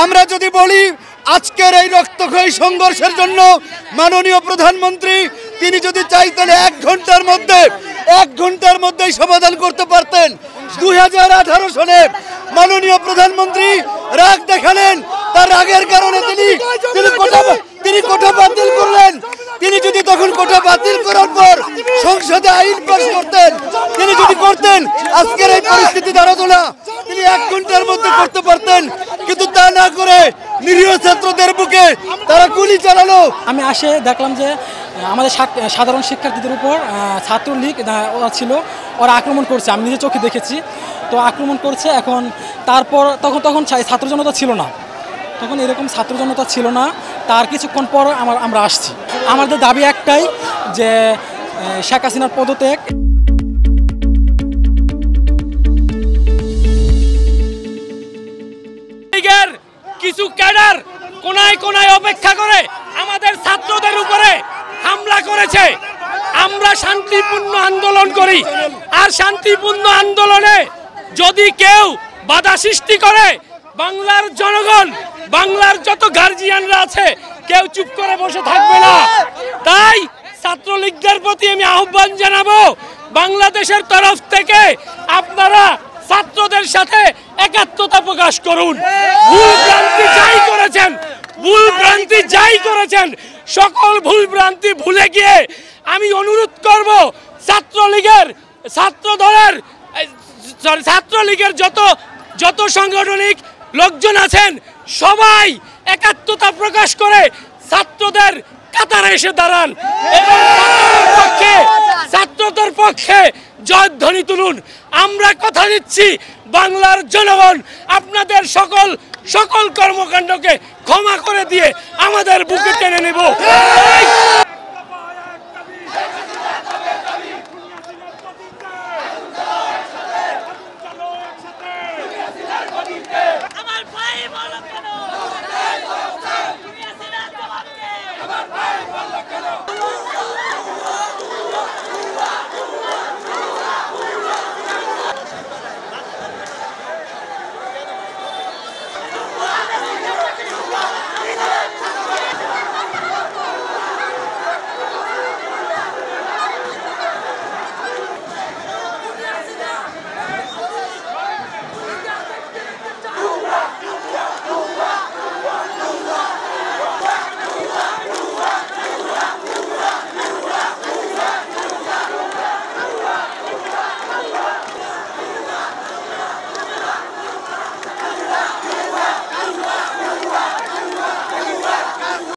আমরা যদি বলি আজকের এই রক্তক্ষয়ী সংঘর্ষের জন্য মাননীয় প্রধানমন্ত্রী তিনি যদি চাইতেন 1 ঘন্টার মধ্যেই সমাধান করতে পারতেন। 2018 সালে মাননীয় প্রধানমন্ত্রী রাগ দেখালেন, তার রাগের কারণে তিনি কোটা বাতিল করলেন। তিনি যদি তখন কোটা বাতিল করার পর সংসদে আইন পাস করতেন, তিনি যদি করতেন আজকের এই পরিস্থিতি দাঁড়াতো না। তিনি 1 ঘন্টার মধ্যে করতে পারতেন, কিন্তু তা না করে নিরীহ ছাত্রদের বুকে তারা গুলি চালালো। আমি আসে দেখলাম যে আমাদের সাধারণ শিক্ষার্থীদের উপর ছাত্রলীগ ছিল, ওরা আক্রমণ করছে। আমি নিজে চোখে দেখেছি। তো আক্রমণ করছে। এখন তারপর তখন ছাত্র জনতা ছিল না, তখন এরকম ছাত্র জনতা ছিল না। তার কিছুক্ষণ পর আমরা আসছি। আমাদের দাবি একটাই যে শেখ হাসিনার পদত্যাগ। কিছু ক্যাডার কোনায় কোনায় অপেক্ষা করে আমাদের ছাত্রদের উপরে হামলা করেছে। আমরা শান্তিপূর্ণ আন্দোলন করি, আর শান্তিপূর্ণ আন্দোলনে যদি কেউ বাধা সৃষ্টি করে, বাংলার জনগণ, বাংলার যত গার্জিয়ানরা আছে, কেউ চুপ করে বসে থাকবে না। তাই ছাত্রলীগদের প্রতি আমি আহ্বান জানাবো, বাংলাদেশের তরফ থেকে আপনারা ছাত্রদের সাথে একাত্মতা প্রকাশ করুন। ভুল ভ্রান্তি যাই করেছেন সকল ভুল ভ্রান্তি ভুলে গিয়ে আমি অনুরোধ করব ছাত্রলীগের যত সাংগঠনিক লোকজন আছেন সবাই একাত্মতা প্রকাশ করে ছাত্রদের কাতারে এসে দাঁড়ান এবং ছাত্রদের পক্ষে জয়ধ্বনি তুলুন। আমরা কথা দিচ্ছি, বাংলার জনগণ আপনাদের সকল কর্মকাণ্ডকে ক্ষমা করে দিয়ে আমাদের বুকে টেনে নেব।